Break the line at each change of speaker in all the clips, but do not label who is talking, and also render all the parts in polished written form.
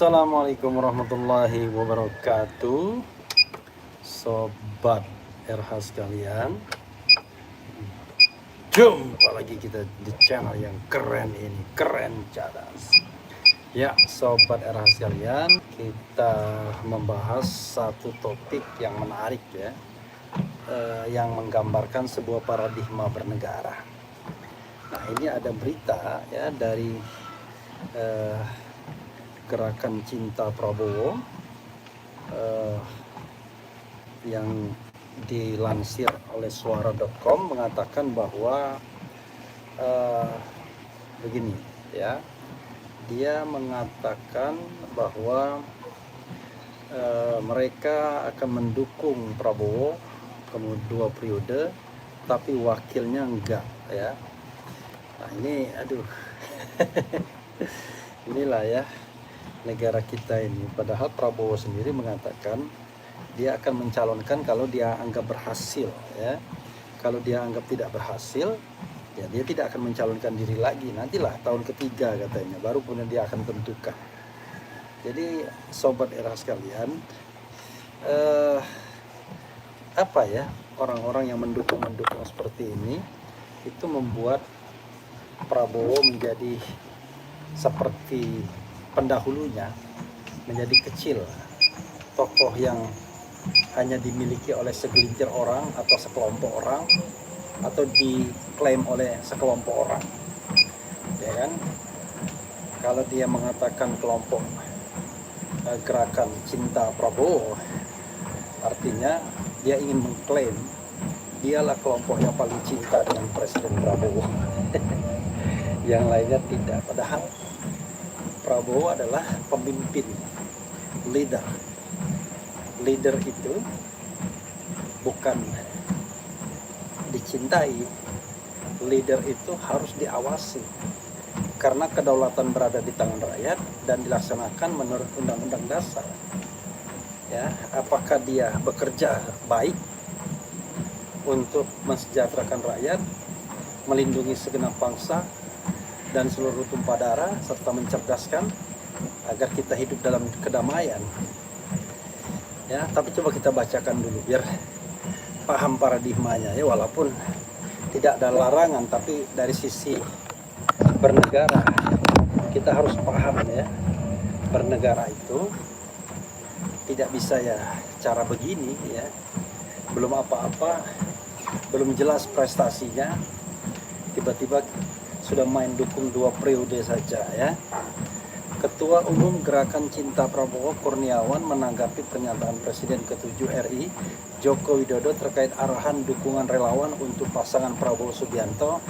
Assalamualaikum warahmatullahi wabarakatuh, Sobat RH sekalian. Jumpa lagi kita di channel yang keren ini, keren cadas. Ya, Sobat RH sekalian, kita membahas satu topik yang menarik ya, yang menggambarkan sebuah paradigma bernegara. Nah, ini ada berita ya dari Gerakan Cinta Prabowo yang dilansir oleh suara.com mengatakan bahwa begini ya, dia mengatakan bahwa mereka akan mendukung Prabowo kemudian 2 periode tapi wakilnya enggak ya. Nah ini aduh inilah ya negara kita ini. Padahal Prabowo sendiri mengatakan dia akan mencalonkan kalau dia anggap berhasil ya. Kalau dia anggap tidak berhasil ya dia tidak akan mencalonkan diri lagi, nantilah tahun ketiga katanya baru kemudian dia akan tentukan. Jadi Sobat RH sekalian, apa ya, orang-orang yang mendukung seperti ini itu membuat Prabowo menjadi seperti pendahulunya, menjadi kecil, tokoh yang hanya dimiliki oleh segelintir orang atau sekelompok orang atau diklaim oleh sekelompok orang ya kan. Kalau dia mengatakan kelompok Gerakan Cinta Prabowo, artinya dia ingin mengklaim dialah kelompok yang paling cinta dengan Presiden Prabowo. Yang lainnya tidak. Padahal Prabowo adalah pemimpin, leader. Leader itu bukan dicintai, leader itu harus diawasi. Karena kedaulatan berada di tangan rakyat dan dilaksanakan menurut Undang-Undang Dasar. Ya, apakah dia bekerja baik untuk mensejahterakan rakyat, melindungi segenap bangsa dan seluruh tumpah darah, serta mencerdaskan agar kita hidup dalam kedamaian. Ya, tapi coba kita bacakan dulu biar paham paradigmanya ya, walaupun tidak ada larangan, tapi dari sisi bernegara kita harus paham ya, bernegara itu tidak bisa ya cara begini ya, belum apa-apa, belum jelas prestasinya, tiba-tiba sudah main dukung 2 periode saja ya. Ketua Umum Gerakan Cinta Prabowo Kurniawan menanggapi pernyataan Presiden ke-7 RI Joko Widodo terkait arahan dukungan relawan untuk pasangan Prabowo Subianto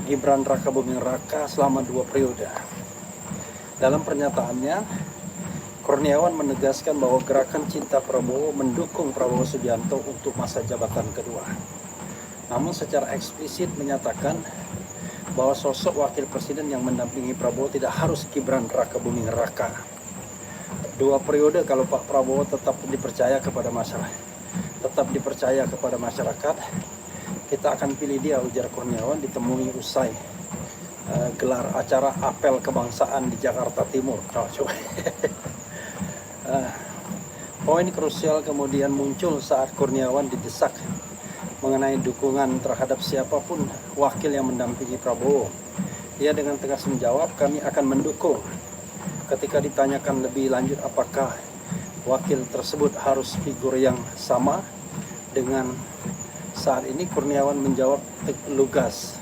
Gibran Rakabuming Raka selama 2 periode. Dalam pernyataannya, Kurniawan menegaskan bahwa Gerakan Cinta Prabowo mendukung Prabowo Subianto untuk masa jabatan kedua. Namun secara eksplisit menyatakan bahwa sosok wakil presiden yang mendampingi Prabowo tidak harus Gibran Rakabuming Raka. 2 periode kalau Pak Prabowo tetap dipercaya kepada masyarakat, kita akan pilih dia, ujar Kurniawan ditemui usai gelar acara apel kebangsaan di Jakarta Timur. Poin krusial kemudian muncul saat Kurniawan didesak mengenai dukungan terhadap siapapun wakil yang mendampingi Prabowo. Ia dengan tegas menjawab, kami akan mendukung. Ketika ditanyakan lebih lanjut apakah wakil tersebut harus figur yang sama dengan saat ini, Kurniawan menjawab lugas,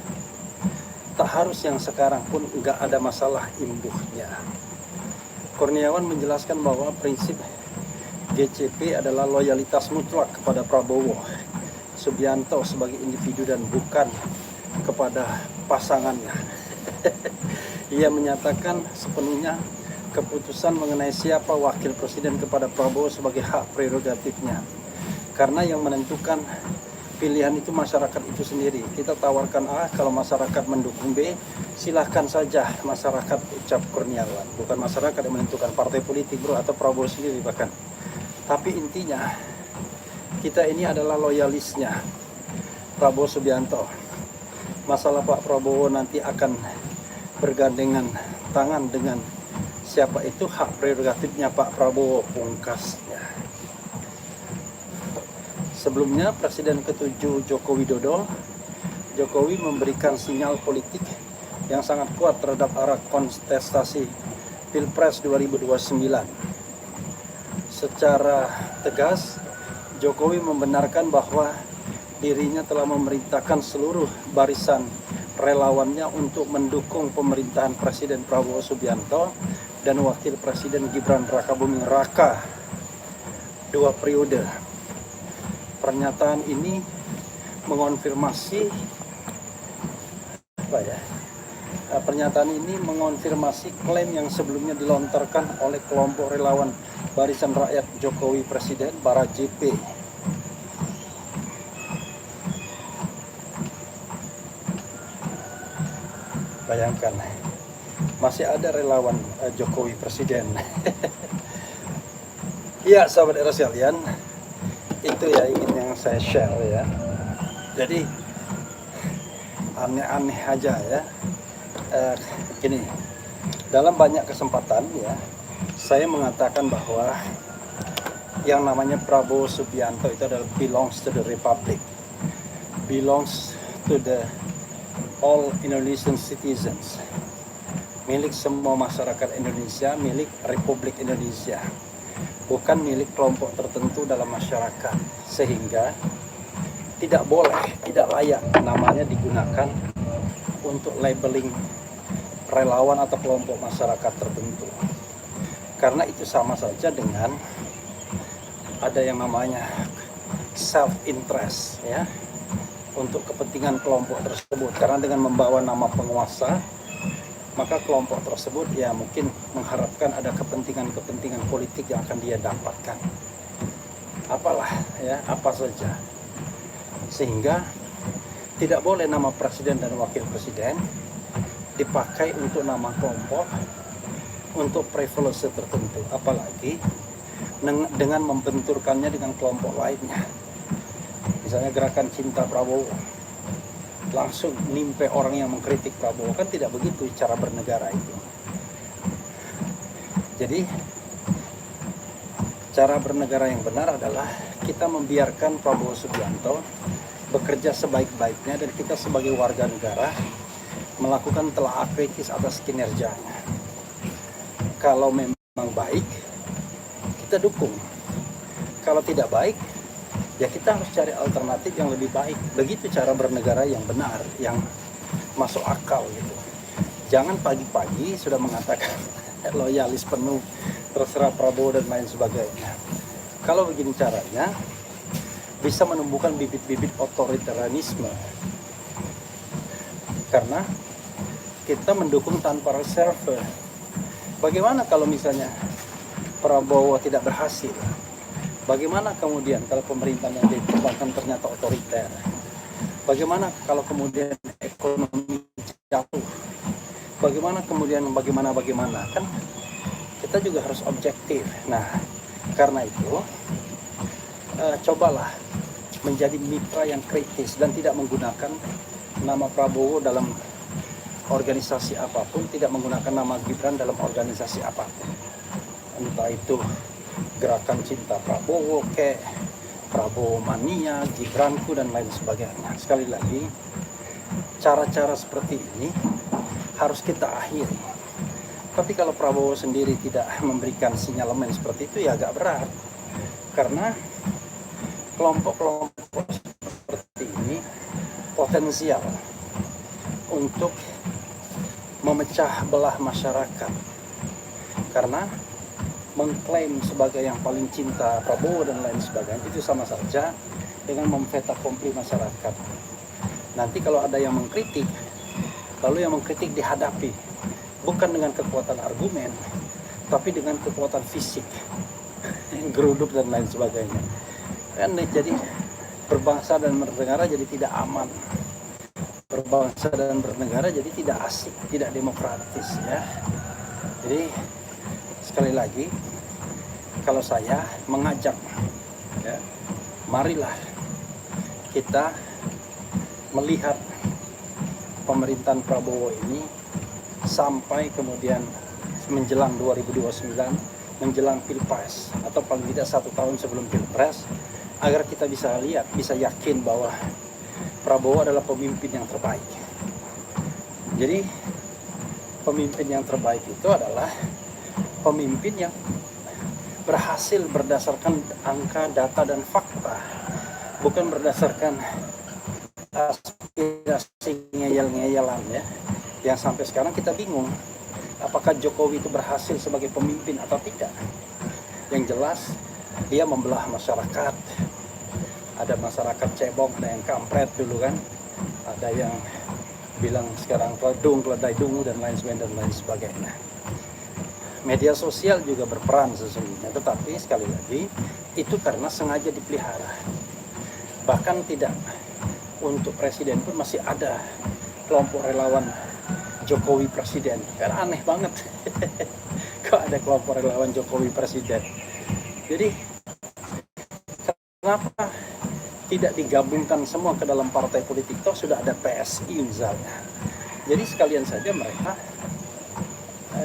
tak harus yang sekarang pun nggak ada masalah imbuhnya. Kurniawan menjelaskan bahwa prinsip GCP adalah loyalitas mutlak kepada Prabowo Subianto sebagai individu dan bukan kepada pasangannya. Ia menyatakan sepenuhnya keputusan mengenai siapa wakil presiden kepada Prabowo sebagai hak prerogatifnya, karena yang menentukan pilihan itu masyarakat itu sendiri. Kita tawarkan A, kalau masyarakat mendukung B, silahkan saja masyarakat, ucap Kurniawan. Bukan masyarakat yang menentukan, partai politik bro, atau Prabowo sendiri bahkan. Tapi intinya kita ini adalah loyalisnya Prabowo Subianto. Masalah Pak Prabowo nanti akan bergandengan tangan dengan siapa itu hak prerogatifnya Pak Prabowo, pungkasnya. Sebelumnya Presiden ke-7 Joko Widodo, Jokowi memberikan sinyal politik yang sangat kuat terhadap arah kontestasi Pilpres 2029. Secara tegas, Jokowi membenarkan bahwa dirinya telah memerintahkan seluruh barisan relawannya untuk mendukung pemerintahan Presiden Prabowo Subianto dan Wakil Presiden Gibran Rakabuming Raka 2 periode. Pernyataan ini mengonfirmasi klaim yang sebelumnya dilontarkan oleh kelompok relawan Barisan Rakyat Jokowi Presiden Bara JP. Bayangkan, masih ada relawan Jokowi Presiden. Ya, sahabat era sekalian, itu ya yang saya share ya. Jadi aneh-aneh aja ya. Gini, dalam banyak kesempatan ya, saya mengatakan bahwa yang namanya Prabowo Subianto itu adalah belongs to the Republic, belongs to the all Indonesian citizens, milik semua masyarakat Indonesia, milik Republik Indonesia, bukan milik kelompok tertentu dalam masyarakat, sehingga tidak boleh, tidak layak namanya digunakan untuk labeling relawan atau kelompok masyarakat tertentu, karena itu sama saja dengan ada yang namanya self interest ya, untuk kepentingan kelompok tersebut. Karena dengan membawa nama penguasa, maka kelompok tersebut ya mungkin mengharapkan ada kepentingan-kepentingan politik yang akan dia dapatkan, apalah ya, apa saja, sehingga tidak boleh nama presiden dan wakil presiden dipakai untuk nama kelompok, untuk privilege tertentu, apalagi dengan membenturkannya dengan kelompok lainnya. Misalnya gerakan cinta Prabowo, langsung nimpe orang yang mengkritik Prabowo, kan tidak begitu cara bernegara itu. Jadi cara bernegara yang benar adalah kita membiarkan Prabowo Subianto bekerja sebaik-baiknya, dan kita sebagai warga negara melakukan telaah kritis atas kinerjanya. Kalau memang baik, kita dukung. Kalau tidak baik, ya kita harus cari alternatif yang lebih baik. Begitu cara bernegara yang benar, yang masuk akal gitu. Jangan pagi-pagi sudah mengatakan loyalis penuh, terserah Prabowo dan lain sebagainya. Kalau begini caranya, bisa menumbuhkan bibit-bibit otoritarianisme. Karena kita mendukung tanpa reserve. Bagaimana kalau misalnya Prabowo tidak berhasil? Bagaimana kemudian kalau pemerintahan yang dikembangkan ternyata otoriter? Bagaimana kalau kemudian ekonomi jatuh? Bagaimana kemudian bagaimana? Kan kita juga harus objektif. Nah, karena itu cobalah menjadi mitra yang kritis dan tidak menggunakan nama Prabowo dalam organisasi apapun, tidak menggunakan nama Gibran dalam organisasi apapun. Entah itu gerakan cinta Prabowo, Prabowo mania, Gibranku dan lain sebagainya. Sekali lagi, cara-cara seperti ini harus kita akhiri. Tapi kalau Prabowo sendiri tidak memberikan sinyalemen seperti itu, ya agak berat. Karena kelompok-kelompok seperti ini potensial untuk memecah belah masyarakat, karena mengklaim sebagai yang paling cinta Prabowo dan lain sebagainya itu sama saja dengan memfeta kompli masyarakat. Nanti kalau ada yang mengkritik, lalu yang mengkritik dihadapi bukan dengan kekuatan argumen, tapi dengan kekuatan fisik, geruduk dan lain sebagainya. Kan jadi berbangsa dan bernegara jadi tidak aman, berbangsa dan bernegara jadi tidak asik, tidak demokratis ya. Jadi sekali lagi, kalau saya mengajak ya, marilah kita melihat pemerintahan Prabowo ini sampai kemudian menjelang 2029, menjelang Pilpres, atau paling tidak 1 tahun sebelum Pilpres, agar kita bisa lihat, bisa yakin bahwa Prabowo adalah pemimpin yang terbaik. Jadi pemimpin yang terbaik itu adalah pemimpin yang berhasil berdasarkan angka, data, dan fakta, bukan berdasarkan aspirasi ngeyel-ngeyelan ya, yang sampai sekarang kita bingung apakah Jokowi itu berhasil sebagai pemimpin atau tidak. Yang jelas dia membelah masyarakat. Ada masyarakat cebong, ada yang kampret dulu kan, ada yang bilang sekarang keledai dungu dan lain sebagainya. Media sosial juga berperan sesungguhnya, tetapi sekali lagi itu karena sengaja dipelihara. Bahkan tidak untuk presiden pun masih ada kelompok relawan Jokowi presiden. Kan aneh banget. Kok ada kelompok relawan Jokowi presiden? Jadi kenapa tidak digabungkan semua ke dalam partai politik? Toh sudah ada PSI misalnya. Jadi sekalian saja mereka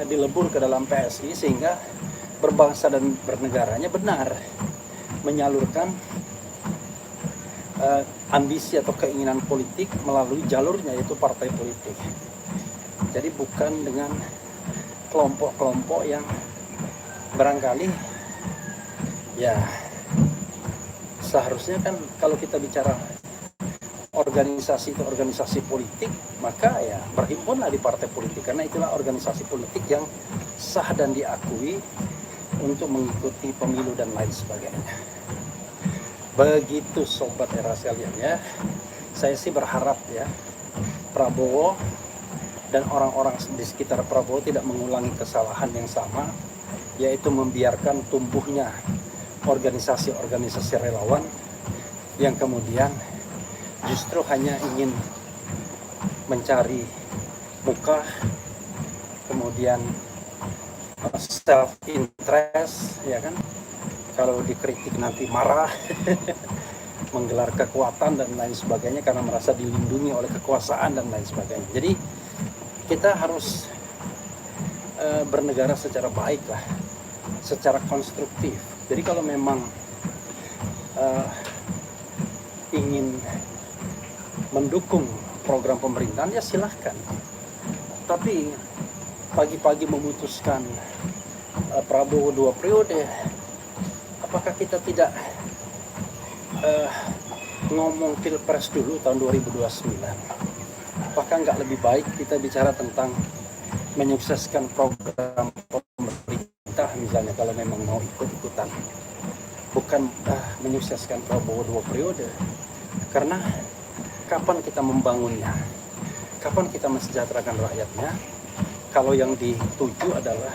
dilebur ke dalam PSI sehingga berbangsa dan bernegaranya benar, menyalurkan ambisi atau keinginan politik melalui jalurnya, yaitu partai politik. Jadi bukan dengan kelompok-kelompok yang barangkali ya seharusnya kan kalau kita bicara organisasi itu organisasi politik, maka ya berhimpunlah di partai politik, karena itulah organisasi politik yang sah dan diakui untuk mengikuti pemilu dan lain sebagainya. Begitu sobat era sekalian ya. Saya sih berharap ya Prabowo dan orang-orang di sekitar Prabowo tidak mengulangi kesalahan yang sama, yaitu membiarkan tumbuhnya organisasi-organisasi relawan yang kemudian justru hanya ingin mencari muka, kemudian self interest ya kan, kalau dikritik nanti marah menggelar kekuatan dan lain sebagainya karena merasa dilindungi oleh kekuasaan dan lain sebagainya. Jadi kita harus bernegara secara baik lah, secara konstruktif. Jadi kalau memang ingin mendukung program pemerintahan ya silahkan, tapi pagi-pagi memutuskan Prabowo 2 periode, apakah kita tidak ngomong Pilpres dulu tahun 2029? Apakah nggak lebih baik kita bicara tentang menyukseskan program pemerintah misalnya, kalau memang mau ikut-ikutan, bukan menyukseskan Prabowo 2 periode? Karena kapan kita membangunnya, kapan kita mensejahterakan rakyatnya, kalau yang dituju adalah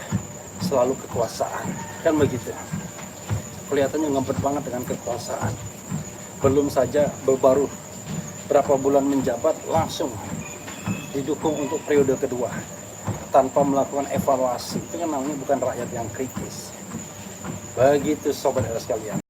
selalu kekuasaan, kan begitu. Kelihatannya ngempet banget dengan kekuasaan. Belum saja baru berapa bulan menjabat langsung didukung untuk periode kedua tanpa melakukan evaluasi. Itu kan namanya bukan rakyat yang kritis. Begitu sobat era sekalian.